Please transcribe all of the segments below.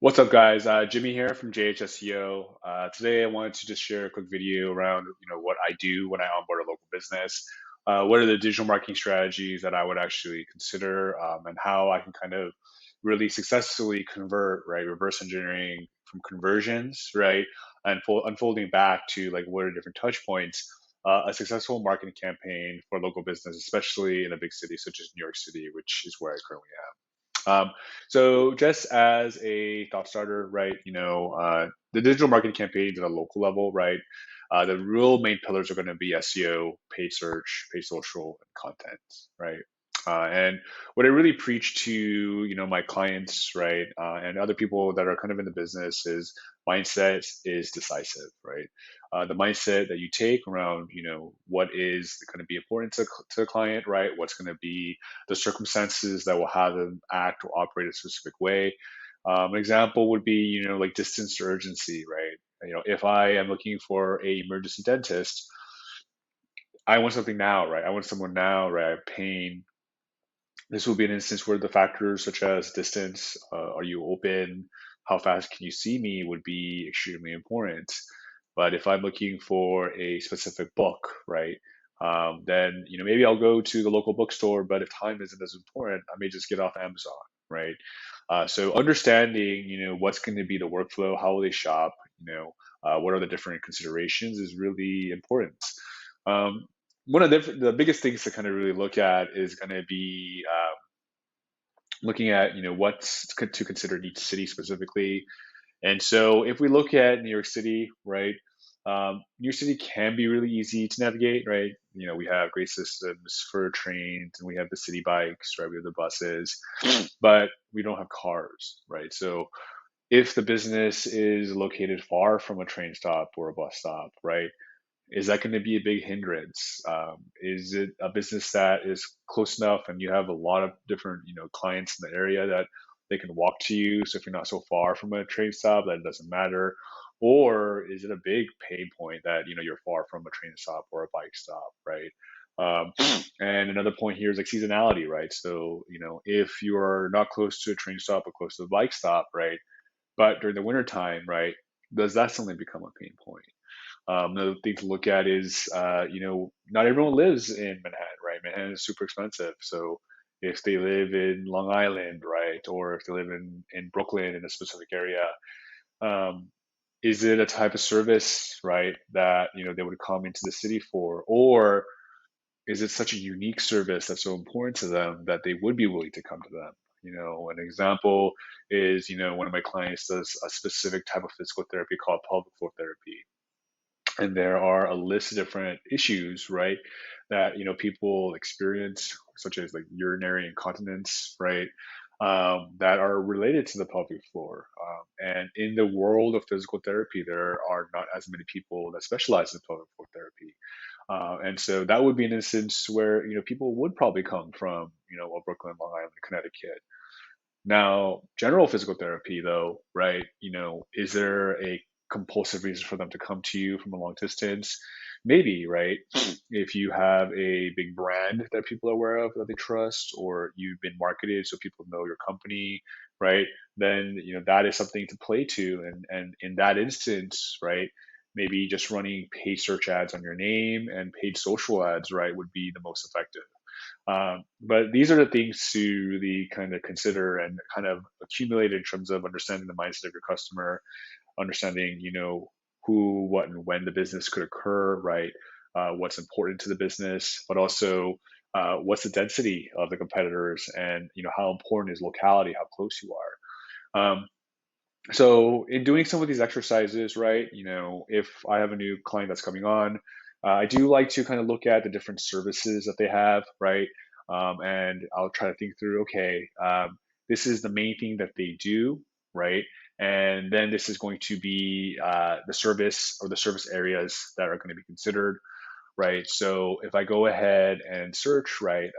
What's up, guys? Jimmy here from JH SEO. Today, I wanted to just share a quick video around, what I do when I onboard a local business. What are the digital marketing strategies that I would actually consider, and how I can kind of really successfully convert, right? Reverse engineering from conversions, right, and unfolding back to like what are different touch points. A successful marketing campaign for a local business, especially in a big city such as New York City, which is where I currently am. So just as a thought starter, right, the digital marketing campaigns at a local level, right, the real main pillars are going to be SEO, paid search, paid social, and content, right? And what I really preach to, my clients, right, and other people that are kind of in the business is mindset is decisive, right? The mindset that you take around, what is going to be important to the client, right? What's going to be the circumstances that will have them act or operate a specific way. An example would be, like distance to urgency, right? If I am looking for a emergency dentist, I want something now, right? I want someone now, right? I have pain. This will be an instance where the factors such as distance, are you open, how fast can you see me, would be extremely important. But if I'm looking for a specific book, right, then maybe I'll go to the local bookstore. But if time isn't as important, I may just get off Amazon, right? So understanding, what's going to be the workflow, how will they shop, what are the different considerations is really important. Um, One of the biggest things to kind of really look at is going to be looking at what's to consider in each city specifically. And so if we look at New York City, right, New York City can be really easy to navigate, right? We have great systems for trains, and we have the city bikes, right? We have the buses, but we don't have cars, right? So if the business is located far from a train stop or a bus stop, right, is that going to be a big hindrance? Is it a business that is close enough and you have a lot of different, clients in the area that they can walk to you? So if you're not so far from a train stop, that it doesn't matter. Or is it a big pain point that, you're far from a train stop or a bike stop, right? Um, and another point here is like seasonality, right? So, if you're not close to a train stop or close to a bike stop, right? But during the wintertime, right, does that suddenly become a pain point? Another thing to look at is, not everyone lives in Manhattan, right? Manhattan is super expensive. So if they live in Long Island, right, or if they live in Brooklyn in a specific area, um, is it a type of service, right, that, they would come into the city for? Or is it such a unique service that's so important to them that they would be willing to come to them? An example is, one of my clients does a specific type of physical therapy called pelvic floor therapy, and there are a list of different issues, right, that people experience, such as like urinary incontinence, right, that are related to the pelvic floor. And in the world of physical therapy, there are not as many people that specialize in pelvic floor therapy, and so that would be an instance where people would probably come from a Brooklyn, Long Island, Connecticut. Now, general physical therapy, though, right? Is there a compulsive reason for them to come to you from a long distance? Maybe, right? If you have a big brand that people are aware of, that they trust, or you've been marketed so people know your company, right? Then, that is something to play to. And in that instance, right, maybe just running paid search ads on your name and paid social ads, right, would be the most effective. But these are the things to really kind of consider and kind of accumulate in terms of understanding the mindset of your customer, understanding, who, what, and when the business could occur, right? What's important to the business, but also what's the density of the competitors, and how important is locality, how close you are. So in doing some of these exercises, right, if I have a new client that's coming on, I do like to kind of look at the different services that they have, right? And I'll try to think through, okay, this is the main thing that they do, right? And then this is going to be the service or the service areas that are going to be considered, right? So if I go ahead and search, right,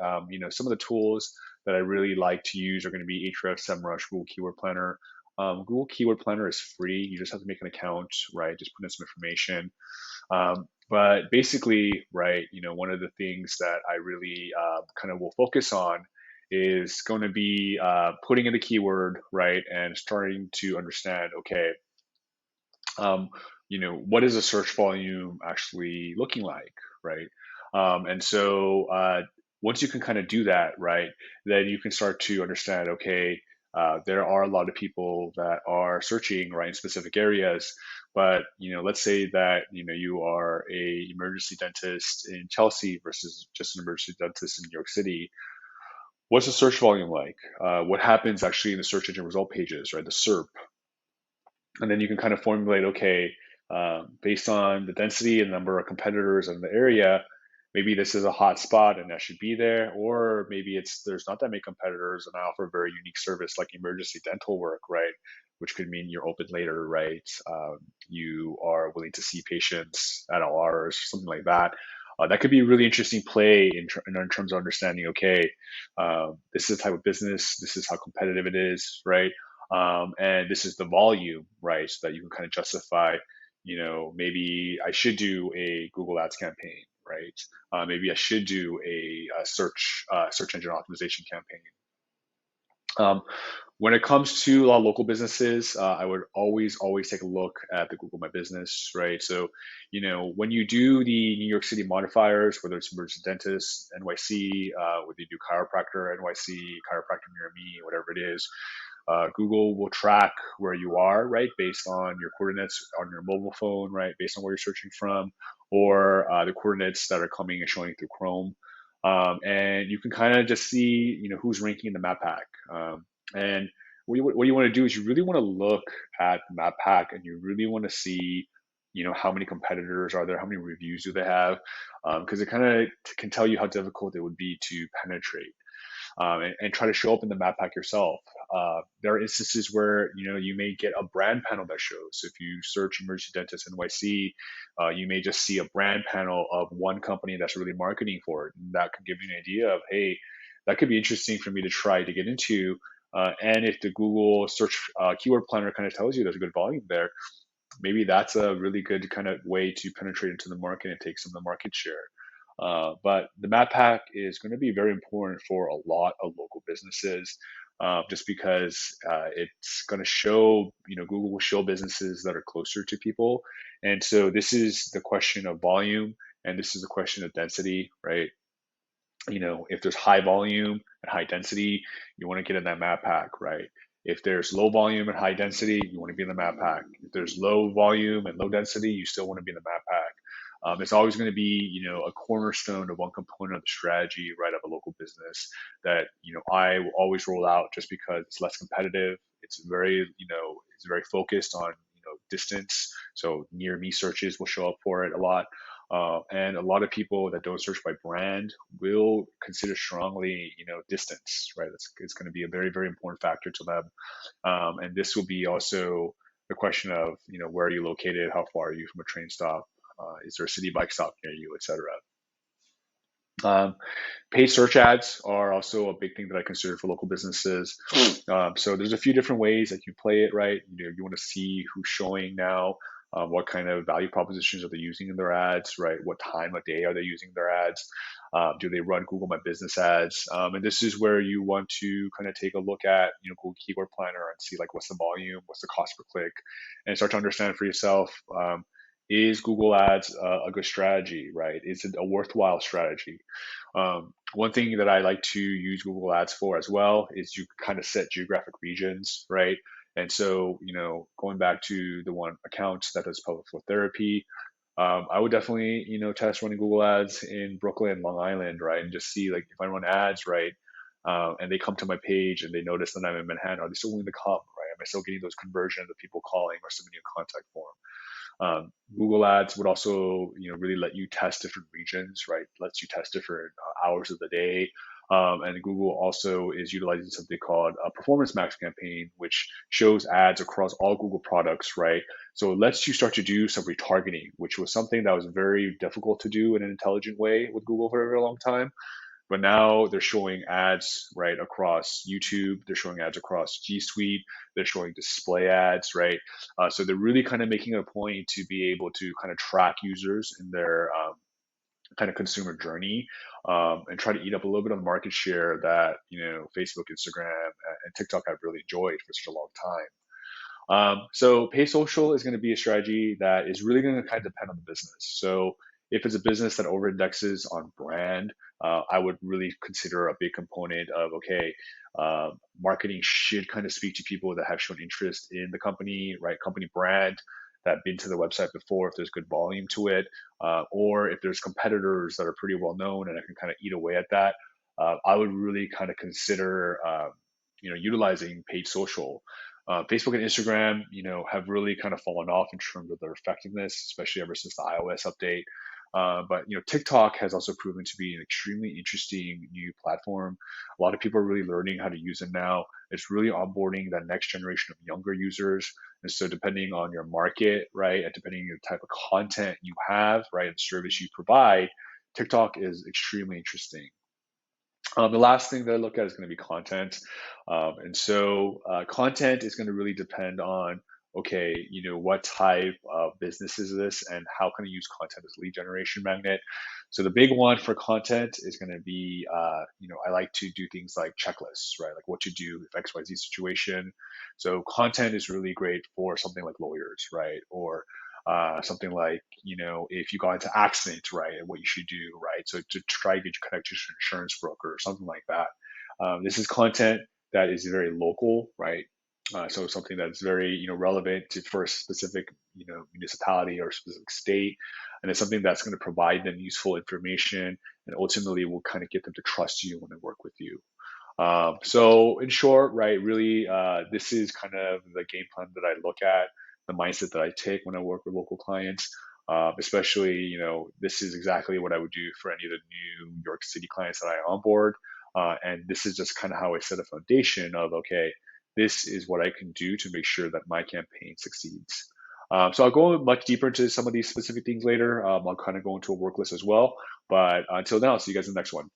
some of the tools that I really like to use are going to be Ahrefs, SEMrush, Google Keyword Planner. Google Keyword Planner is free. You just have to make an account, right? Just put in some information. But basically, right, one of the things that I really kind of will focus on is going to be putting in the keyword, right, and starting to understand, okay, um, what is the search volume actually looking like, right? And so once you can kind of do that, right, then you can start to understand, okay, there are a lot of people that are searching, right, in specific areas, but let's say that you are a emergency dentist in Chelsea versus just an emergency dentist in New York City. What's the search volume like? What happens actually in the search engine result pages, right? The SERP, and then you can kind of formulate, okay, based on the density and number of competitors in the area, maybe this is a hot spot and that should be there, or maybe there's not that many competitors and I offer a very unique service like emergency dental work, right? Which could mean you're open later, right? You are willing to see patients at all hours, something like that. That could be a really interesting play in terms of understanding, okay, this is the type of business, this is how competitive it is, right? And this is the volume, right? So that you can kind of justify, maybe I should do a Google Ads campaign, right? Maybe I should do a search engine optimization campaign. Um, when it comes to a lot of local businesses, I would always take a look at the Google My Business, right? So, when you do the New York City modifiers, whether it's emergency dentist, NYC, whether you do chiropractor, NYC, chiropractor near me, whatever it is, Google will track where you are, right, based on your coordinates on your mobile phone, right, based on where you're searching from, or the coordinates that are coming and showing through Chrome. And you can kind of just see, who's ranking in the map pack. And what you want to do is you really want to look at the map pack and you really want to see, how many competitors are there, how many reviews do they have, because it kind of can tell you how difficult it would be to penetrate. And try to show up in the map pack yourself. There are instances where you may get a brand panel that shows. So if you search emergency dentist NYC, you may just see a brand panel of one company that's really marketing for it. And that could give you an idea of, hey, that could be interesting for me to try to get into. And if the Google search keyword planner kind of tells you there's a good volume there, maybe that's a really good kind of way to penetrate into the market and take some of the market share. But the map pack is going to be very important for a lot of local businesses, just because it's going to show, Google will show businesses that are closer to people. And so this is the question of volume and this is the question of density, right? If there's high volume and high density, you want to get in that map pack, right? If there's low volume and high density, you want to be in the map pack. If there's low volume and low density, you still want to be in the map pack. It's always going to be, a cornerstone of one component of the strategy, right, of a local business that, I will always roll out just because it's less competitive. It's it's very focused on, distance. So near me searches will show up for it a lot. And a lot of people that don't search by brand will consider strongly, distance, right? It's going to be a very, very important factor to them. And this will be also the question of, where are you located? How far are you from a train stop? Is there a city bike stop near you, etc. Um, Paid search ads are also a big thing that I consider for local businesses. So there's a few different ways that you play it, right? You want to see who's showing now, what kind of value propositions are they using in their ads, right? What time of day are they using their ads? Do they run Google My Business ads? And this is where you want to kind of take a look at, Google Keyword Planner and see like what's the volume, what's the cost per click, and start to understand for yourself. Is Google Ads a good strategy, right? Is it a worthwhile strategy? One thing that I like to use Google Ads for as well is you kind of set geographic regions, right? And so, going back to the one account that does pelvic floor therapy, I would definitely, test running Google Ads in Brooklyn, Long Island, right? And just see like if I run ads, right, and they come to my page and they notice that I'm in Manhattan, are they still willing to come, right? Am I still getting those conversions of people calling or submitting a contact form? Google Ads would also, really let you test different regions, right? Lets you test different hours of the day. And Google also is utilizing something called a Performance Max campaign, which shows ads across all Google products, right? So it lets you start to do some retargeting, which was something that was very difficult to do in an intelligent way with Google for a very long time. But now they're showing ads right across YouTube. They're showing ads across G Suite. They're showing display ads, right? So they're really kind of making it a point to be able to kind of track users in their kind of consumer journey, and try to eat up a little bit of the market share that Facebook, Instagram, and TikTok have really enjoyed for such a long time. So pay social is going to be a strategy that is really going to kind of depend on the business. So if it's a business that over indexes on brand, I would really consider a big component of, okay, marketing should kind of speak to people that have shown interest in the company, right? Company brand, that have been to the website before, if there's good volume to it, or if there's competitors that are pretty well known and I can kind of eat away at that. I would really kind of consider, utilizing paid social. Facebook and Instagram, have really kind of fallen off in terms of their effectiveness, especially ever since the iOS update. But TikTok has also proven to be an extremely interesting new platform. A lot of people are really learning how to use it now. It's really onboarding that next generation of younger users. And so, depending on your market, right, and depending on your type of content you have, right, and service you provide, TikTok is extremely interesting. The last thing that I look at is going to be content. Content is going to really depend on, okay, what type of business is this and how can I use content as a lead generation magnet? So the big one for content is going to be, I like to do things like checklists, right? Like what to do if XYZ situation. So content is really great for something like lawyers, right? Or something like, if you got into accident, right, and what you should do, right? So to try to get you connected to an insurance broker or something like that. This is content that is very local, right? So something that's very, relevant to for a specific, municipality or specific state, and it's something that's going to provide them useful information, and ultimately will kind of get them to trust you when they work with you. So in short, right, really, this is kind of the game plan that I look at, the mindset that I take when I work with local clients. Especially, this is exactly what I would do for any of the New York City clients that I onboard. And this is just kind of how I set a foundation of, okay, this is what I can do to make sure that my campaign succeeds. So I'll go much deeper into some of these specific things later. I'll kind of go into a work list as well. But until now, see you guys in the next one.